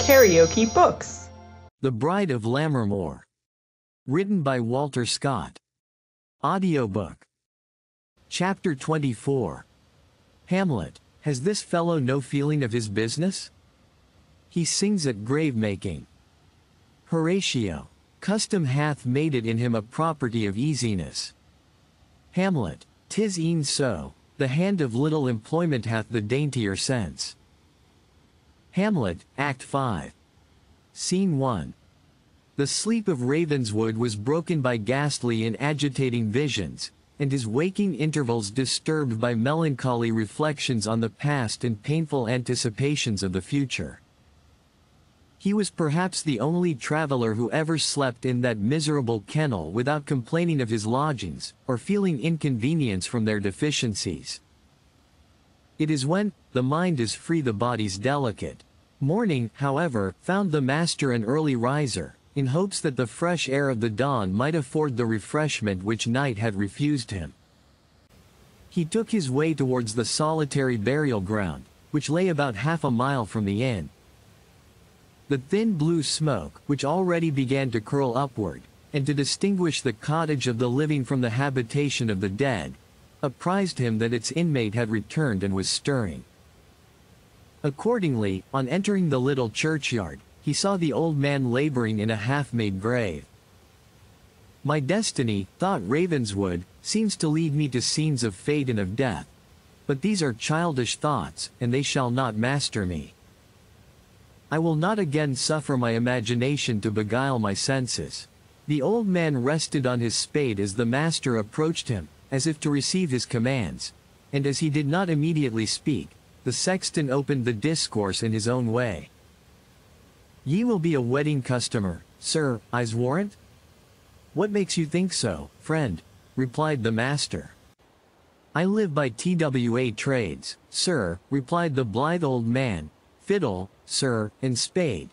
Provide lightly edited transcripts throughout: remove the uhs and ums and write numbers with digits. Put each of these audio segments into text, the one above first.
KaraokeBooks. The Bride of Lammermoor. Written by Walter Scott. Audiobook. Chapter 24. Hamlet, has this fellow no feeling of his business? He sings at grave-making. Horatio, custom hath made it in him a property of easiness. Hamlet, 'tis e'en so, the hand of little employment hath the daintier sense. Hamlet, Act 5. Scene 1. The sleep of Ravenswood was broken by ghastly and agitating visions, and his waking intervals disturbed by melancholy reflections on the past and painful anticipations of the future. He was perhaps the only traveler who ever slept in that miserable kennel without complaining of his lodgings, or feeling inconvenience from their deficiencies. It is when the mind is free the body's delicate. Morning, however, found the master an early riser, in hopes that the fresh air of the dawn might afford the refreshment which night had refused him. He took his way towards the solitary burial ground, which lay about half a mile from the inn. The thin blue smoke, which already began to curl upward, and to distinguish the cottage of the living from the habitation of the dead, apprised him that its inmate had returned and was stirring. Accordingly, on entering the little churchyard, he saw the old man laboring in a half-made grave. My destiny, thought Ravenswood, seems to lead me to scenes of fate and of death. But these are childish thoughts, and they shall not master me. I will not again suffer my imagination to beguile my senses. The old man rested on his spade as the master approached him, as if to receive his commands, and as he did not immediately speak, the sexton opened the discourse in his own way. Ye will be a wedding customer, sir, I's warrant? What makes you think so, friend? Replied the master. I live by TWA trades, sir, replied the blithe old man, fiddle, sir, and spade.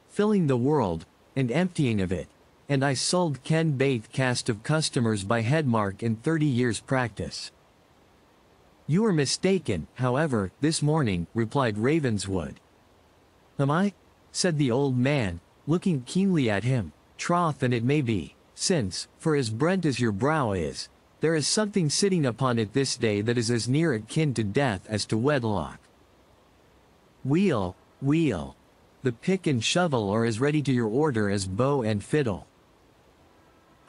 Filling the world, and emptying of it, and I sold Ken Baith cast of customers by headmark in 30 years' practice. You are mistaken, however, this morning, replied Ravenswood. Am I? Said the old man, looking keenly at him. Troth, and it may be, since, for as brent as your brow is, there is something sitting upon it this day that is as near akin to death as to wedlock. Wheel, wheel. The pick and shovel are as ready to your order as bow and fiddle.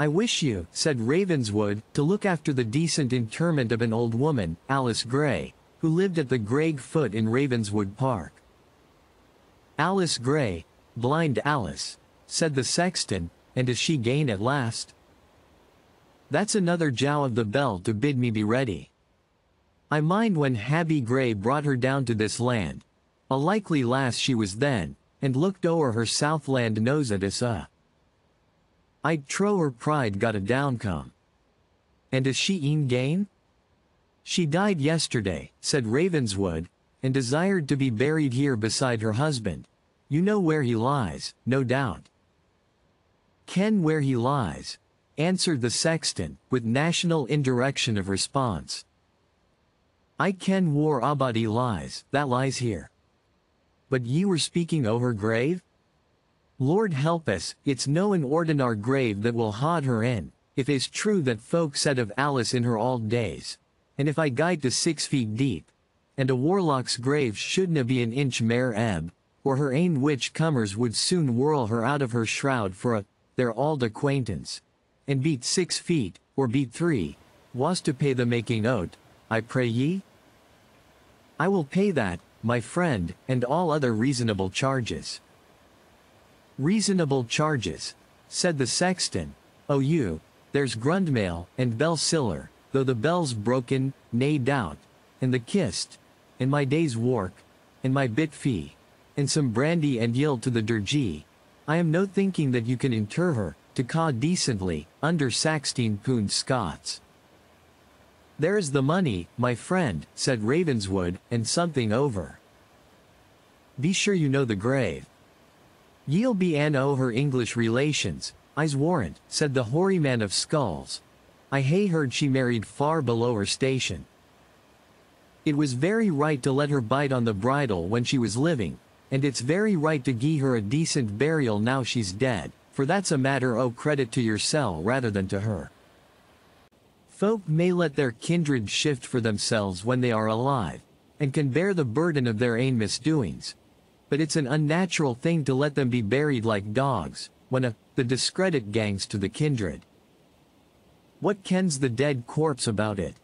I wish you, said Ravenswood, to look after the decent interment of an old woman, Alice Gray, who lived at the Greg Foot in Ravenswood Park. Alice Gray, blind Alice, said the sexton, and is she gane at last? That's another jow of the bell to bid me be ready. I mind when Habby Gray brought her down to this land, a likely lass she was then, and looked o'er her southland nose at us I'd trow her pride got a downcome. And is she e'en gane? She died yesterday, said Ravenswood, and desired to be buried here beside her husband. You know where he lies, no doubt. Ken where he lies, answered the sexton, with national indirection of response. I ken where a body lies, that lies here. But ye were speaking o' her grave? Lord help us, it's no an ordinar grave that will hod her in, if it's true that folk said of Alice in her old days, and if I guide to 6 feet deep, and a warlock's grave shouldna be an inch mair ebb, or her ain witch cummers would soon whirl her out of her shroud for their auld acquaintance, and beat 6 feet, or beat 3, was to pay the making o't, I pray ye? I will pay that, my friend, and all other reasonable charges. Reasonable charges, said the sexton. O you, there's grundmail, and bell siller, though the bell's broken, nae doubt, and the kist, and my day's work, and my bit fee, and some brandy and yield to the dirgee. I am no thinking that you can inter her, to caw decently, under 16 pound Scots. There is the money, my friend, said Ravenswood, and something over. Be sure you know the grave. Ye'll be an o' her English relations, I's warrant, said the hoary man of skulls. I hae heard she married far below her station. It was very right to let her bite on the bridle when she was living, and it's very right to gie her a decent burial now she's dead, for that's a matter o' credit to yoursel rather than to her. Folk may let their kindred shift for themselves when they are alive, and can bear the burden of their ain misdoings. But it's an unnatural thing to let them be buried like dogs, when the discredit gangs to the kindred. What kens the dead corpse about it?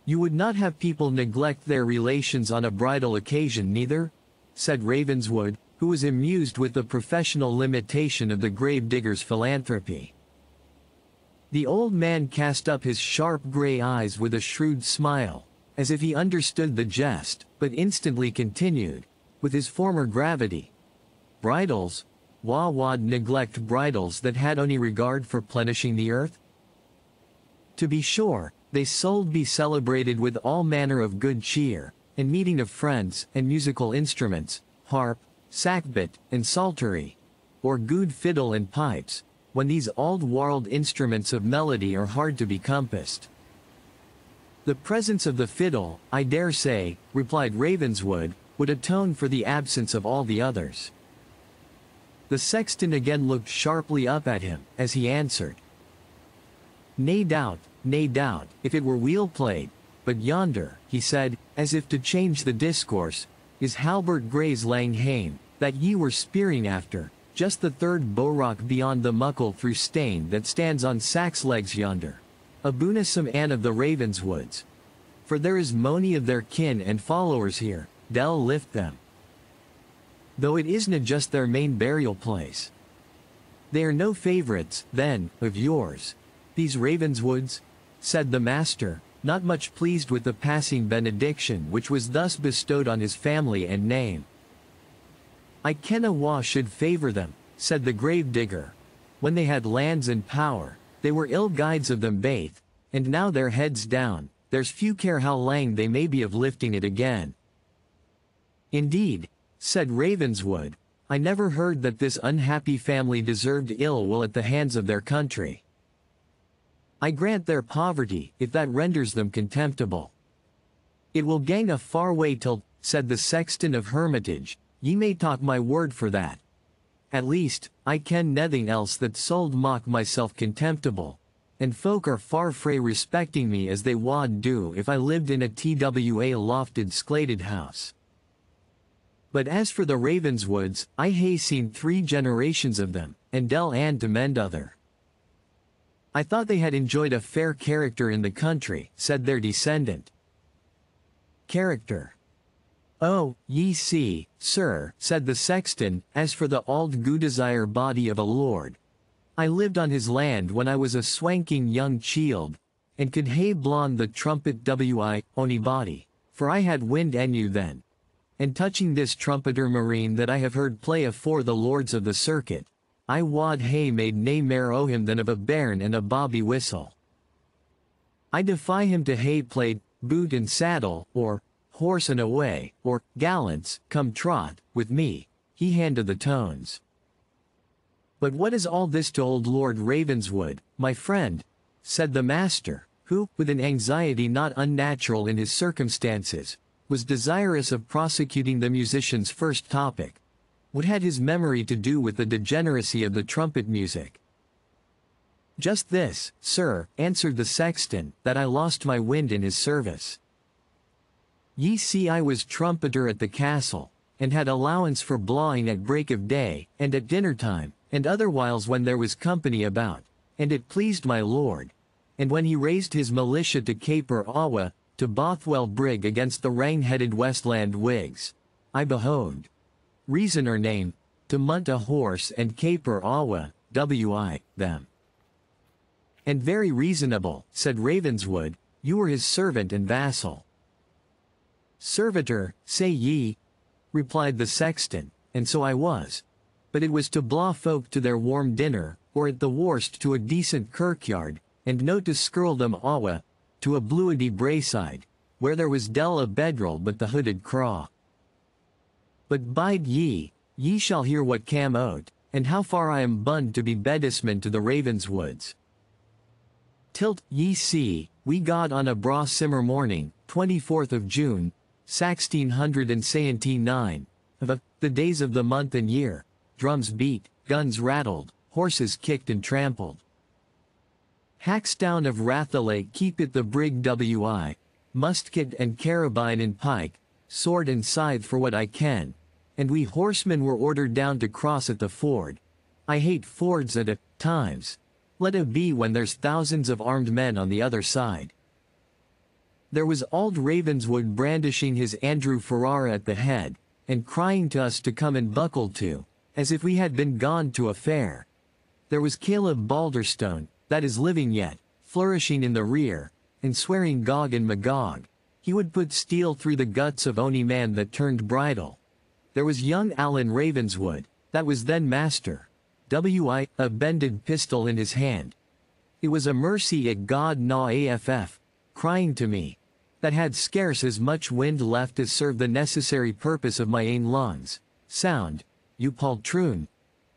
You would not have people neglect their relations on a bridal occasion neither? Said Ravenswood, who was amused with the professional limitation of the gravedigger's philanthropy. The old man cast up his sharp grey eyes with a shrewd smile, as if he understood the jest, but instantly continued, with his former gravity. Bridals? Wha wad neglect bridals that had ony regard for plenishing the earth? To be sure, they sold be celebrated with all manner of good cheer, and meeting of friends, and musical instruments, harp, sackbut, and psaltery, or good fiddle and pipes, when these old-world instruments of melody are hard to be compassed. The presence of the fiddle, I dare say, replied Ravenswood, would atone for the absence of all the others. The sexton again looked sharply up at him, as he answered. Nae doubt, if it were weel played, but yonder, he said, as if to change the discourse, is Halbert Gray's lang hame, that ye were speering after, just the third bowrock beyond the muckle through stain that stands on Sax legs yonder. A boonesome Anne of the Ravenswoods. For there is mony of their kin and followers here, del lift them. Though it isna just their main burial place. They are no favourites, then, of yours, these Ravenswoods? Said the master, not much pleased with the passing benediction which was thus bestowed on his family and name. I kenna wha should favour them, said the gravedigger. When they had lands and power, they were ill guides of them baith, and now their heads down, there's few care how lang they may be of lifting it again. Indeed, said Ravenswood, I never heard that this unhappy family deserved ill will at the hands of their country. I grant their poverty, if that renders them contemptible. It will gang a far way till, said the sexton of Hermitage, ye may talk my word for that. At least, I ken nothing else that sold mock myself contemptible, and folk are far frae respecting me as they wad do if I lived in a twa lofted sclated house. But as for the Ravenswoods, I hae seen 3 generations of them, and del and to mend other. I thought they had enjoyed a fair character in the country, said their descendant. Character. Oh, ye see, sir, said the sexton, as for the auld Gudesire body of a lord. I lived on his land when I was a swanking young chield, and could hae blawn the trumpet wi ony body, for I had wind enu then. And touching this trumpeter marine that I have heard play afore the lords of the circuit, I wad hae made nae mair o' him than of a bairn and a bobby whistle. I defy him to hae played, boot and saddle, or, horse and away, or, gallants, come trot, with me, he handed the tones. But what is all this to old Lord Ravenswood, my friend? Said the master, who, with an anxiety not unnatural in his circumstances, was desirous of prosecuting the musician's first topic. What had his memory to do with the degeneracy of the trumpet music? Just this, sir, answered the sexton, that I lost my wind in his service. Ye see I was trumpeter at the castle, and had allowance for blawing at break of day, and at dinner time, and other whiles when there was company about, and it pleased my lord. And when he raised his militia to caper Awa, to Bothwell Brig against the wrang-headed Westland Whigs, I behoved. Reason or name, to munt a horse and caper Awa, wi, them. And very reasonable, said Ravenswood, you were his servant and vassal. Servitor, say ye, replied the sexton, and so I was. But it was to blaw folk to their warm dinner, or at the worst to a decent kirkyard, and no to skirl them Awa, to a bluidy braeside, where there was del a bedrel but the hooded craw. But bide ye shall hear what cam out, and how far I am bund to be bedesman to the Ravenswoods. Tilt, ye see, we got on a braw simmer morning, 24th of June, 1679, The days of the month and year. Drums beat, guns rattled, horses kicked and trampled. Hackstown of Rathalake keepeth the brig wi, musket and carabine and pike, sword and scythe for what I can, and we horsemen were ordered down to cross at the ford. I hate fords at times. Let it be when there's thousands of armed men on the other side. There was Auld Ravenswood brandishing his Andrew Ferrara at the head, and crying to us to come and buckle to, as if we had been gone to a fair. There was Caleb Balderstone, that is living yet, flourishing in the rear, and swearing Gog and Magog. He would put steel through the guts of ony man that turned bridle. There was young Alan Ravenswood, that was then master, wi, a bended pistol in his hand. It was a mercy at God na aff, crying to me, that had scarce as much wind left as served the necessary purpose of my ain lungs. Sound, you poltroon.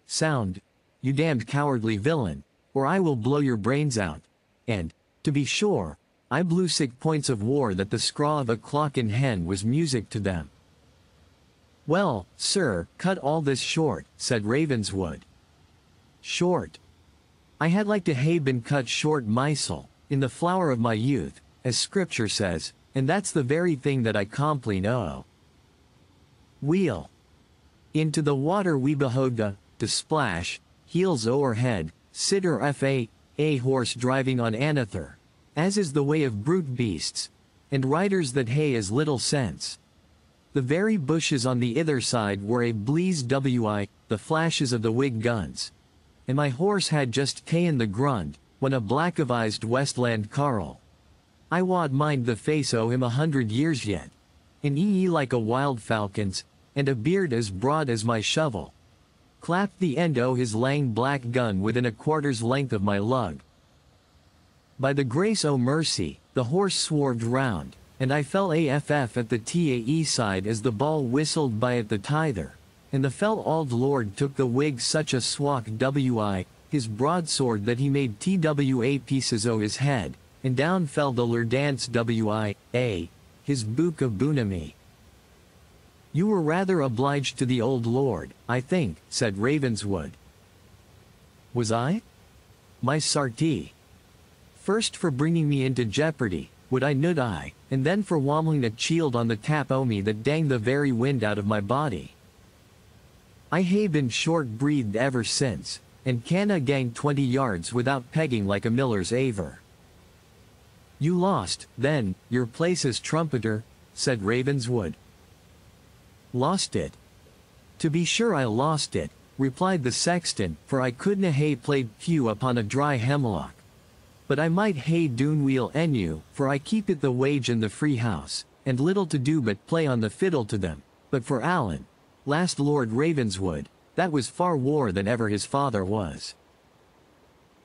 Sound, you damned cowardly villain, or I will blow your brains out. And, to be sure, I blew sick points of war that the scraw of a clock in hen was music to them. Well, sir, cut all this short, said Ravenswood. Short. I had like to hae been cut short mysel, in the flower of my youth, as scripture says, and that's the very thing that I compleen o. Wheel. Into the water we behoved to splash, heels o'erhead, sitter a horse driving on another, as is the way of brute beasts, and riders that hae as little sense. The very bushes on the ither side were a bleeze wi, the flashes of the Whig guns. And my horse had just ta'en the grunt, when a black-avised Westland carle. I wad mind the face o' him 100 years yet. An ee like a wild falcon's, and a beard as broad as my shovel. Clapped the end o' his lang black gun within a quarter's length of my lug. By the grace o' mercy, the horse swerved round, and I fell aff at the tae side as the ball whistled by at the tither, and the fell auld lord took the Whig such a swak wi, his broadsword that he made twa pieces o' his head, and down fell the lurdance wi, his book of Bunami. You were rather obliged to the old lord, I think, said Ravenswood. Was I? My sartie. First for bringing me into jeopardy, would I nud I, and then for wommling a chield on the tap o' me that dang the very wind out of my body. I hae been short-breathed ever since, and canna gang 20 yards without pegging like a miller's aver. You lost, then, your place as trumpeter, said Ravenswood. Lost it? To be sure I lost it, replied the sexton, for I couldna hae played pew upon a dry hemlock. But I might hae doen weel enu, for I keep it the wage in the free house, and little to do but play on the fiddle to them. But for Alan, last Lord Ravenswood, that was far war than ever his father was.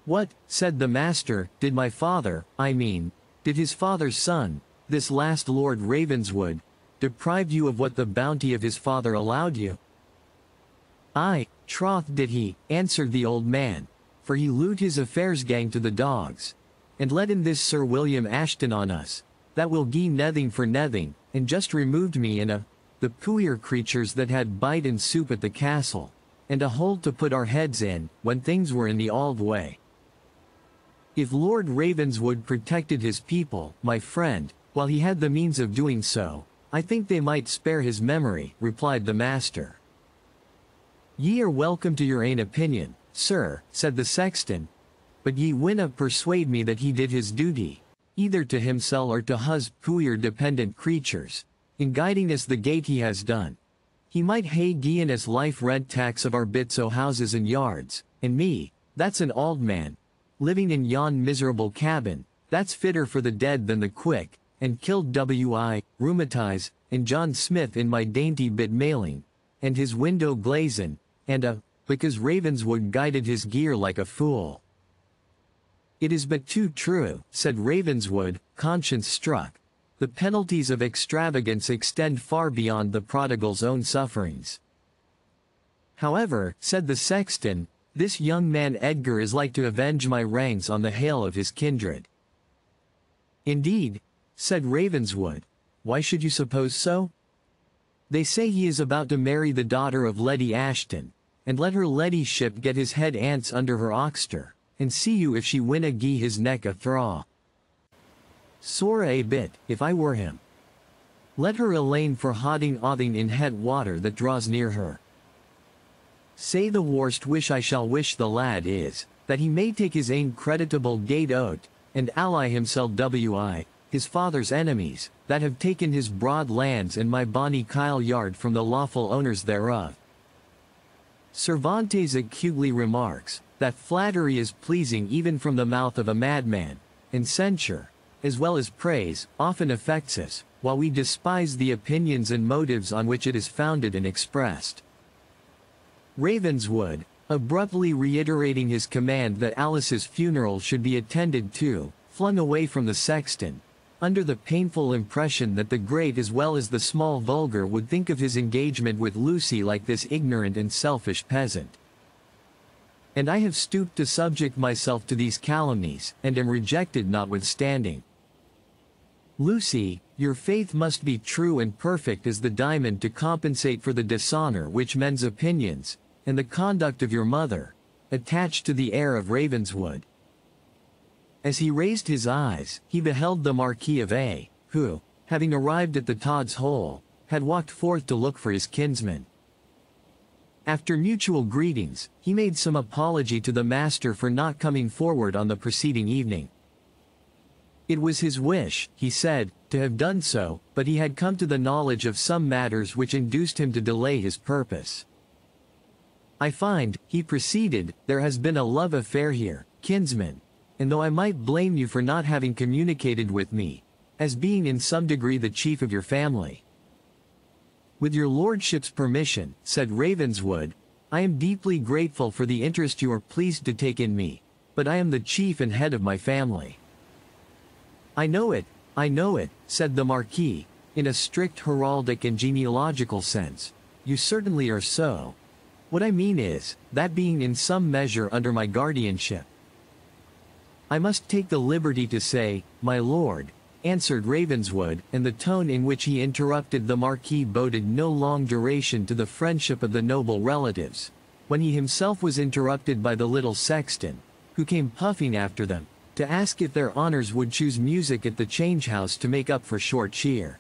What, said the master, did my father, I mean, did his father's son, this last Lord Ravenswood, deprived you of what the bounty of his father allowed you? Aye, troth did he, answered the old man, for he loot his affairs gang to the dogs, and let in this Sir William Ashton on us, that will gie nething for nething, and just removed me in the puir creatures that had bite and soup at the castle, and a hole to put our heads in, when things were in the auld way. If Lord Ravenswood protected his people, my friend, while he had the means of doing so, I think they might spare his memory, replied the master. Ye are welcome to your ain opinion, sir, said the sexton, but ye winna persuade me that he did his duty, either to himself or to hus puir dependent creatures, in guiding us the gate he has done. He might hae gi'en us life rent tax of our bits o' houses and yards, and me, that's an auld man, living in yon miserable cabin, that's fitter for the dead than the quick, and killed wi, rheumatize, and John Smith in my dainty bit mailing, and his window glazin', and because Ravenswood guided his gear like a fool. It is but too true, said Ravenswood, conscience struck. The penalties of extravagance extend far beyond the prodigal's own sufferings. However, said the sexton, this young man Edgar is like to avenge my wrangs on the hail of his kindred. Indeed, said Ravenswood, why should you suppose so? They say he is about to marry the daughter of Lady Ashton, and let her ladyship get his head ants under her oxter, and see you if she win a gie his neck a thraw. Sore a bit, if I were him. Let her Elaine for hodding othing in het water that draws near her. Say the worst wish I shall wish the lad is, that he may take his ain creditable gate out, and ally himself wi, his father's enemies, that have taken his broad lands and my bonny Kyle yard from the lawful owners thereof. Cervantes acutely remarks, that flattery is pleasing even from the mouth of a madman, and censure, as well as praise, often affects us, while we despise the opinions and motives on which it is founded and expressed. Ravenswood, abruptly reiterating his command that Alice's funeral should be attended to, flung away from the sexton, under the painful impression that the great as well as the small vulgar would think of his engagement with Lucy like this ignorant and selfish peasant. And I have stooped to subject myself to these calumnies, and am rejected notwithstanding. Lucy, your faith must be true and perfect as the diamond to compensate for the dishonor which men's opinions, and the conduct of your mother, attached to the heir of Ravenswood. As he raised his eyes, he beheld the Marquis of A., who, having arrived at the Todd's Hole, had walked forth to look for his kinsman. After mutual greetings, he made some apology to the master for not coming forward on the preceding evening. It was his wish, he said, to have done so, but he had come to the knowledge of some matters which induced him to delay his purpose. I find, he proceeded, there has been a love affair here, kinsman, and though I might blame you for not having communicated with me, as being in some degree the chief of your family. With your lordship's permission, said Ravenswood, I am deeply grateful for the interest you are pleased to take in me, but I am the chief and head of my family. I know it, said the Marquis, in a strict heraldic and genealogical sense. You certainly are so. What I mean is, that being in some measure under my guardianship. I must take the liberty to say, my lord, answered Ravenswood, and the tone in which he interrupted the Marquis boded no long duration to the friendship of the noble relatives, when he himself was interrupted by the little sexton, who came puffing after them, to ask if their honors would choose music at the change-house to make up for short cheer.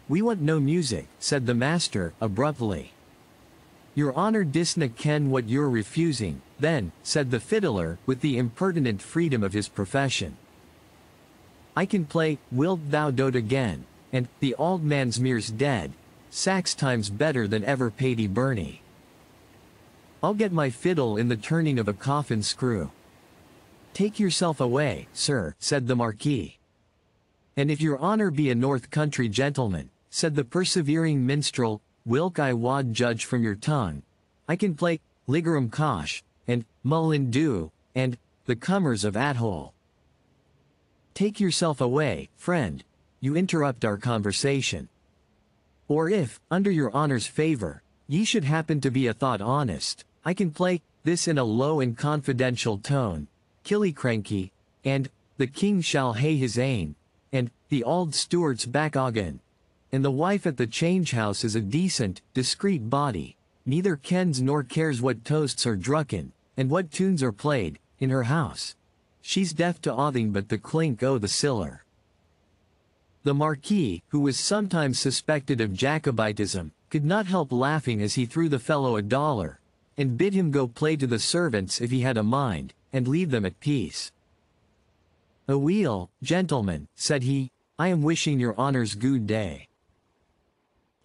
We want no music, said the master, abruptly. Your honor disna ken what you're refusing, then, said the fiddler, with the impertinent freedom of his profession. I can play, Wilt Thou Dote Again, and, The Auld Man's Mere's Dead, 6 times better than ever Paddy Byrne. I'll get my fiddle in the turning of a coffin screw. Take yourself away, sir, said the Marquis. And if your honor be a north country gentleman, said the persevering minstrel, whilk I wad judge from your tongue, I can play, Liggeram Kosh, and, Mullin Dhu, and, The Comers of Athole. Take yourself away, friend, you interrupt our conversation. Or if, under your honor's favor, ye should happen to be a thought honest, I can play, this in a low and confidential tone, Killiecrankie, and, The King Shall Hae His Ain, and, The Auld Stewart's Back Again. And the wife at the change-house is a decent, discreet body, neither kens nor cares what toasts are drucken, and what tunes are played, in her house. She's deaf to aughing but the clink o' the siller. The Marquis, who was sometimes suspected of Jacobitism, could not help laughing as he threw the fellow $1, and bid him go play to the servants if he had a mind, and leave them at peace. Aweel, gentlemen, said he, I am wishing your honors good day.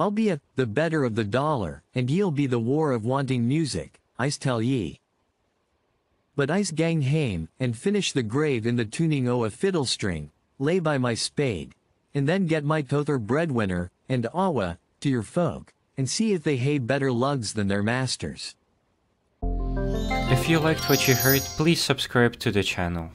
I'll be the better of the $1, and ye'll be the war of wanting music, I's tell ye. But I's gang hame, and finish the grave in the tuning o' a fiddle string, lay by my spade, and then get my tother breadwinner, and awa, to your folk, and see if they hae better lugs than their masters. If you liked what you heard, please subscribe to the channel.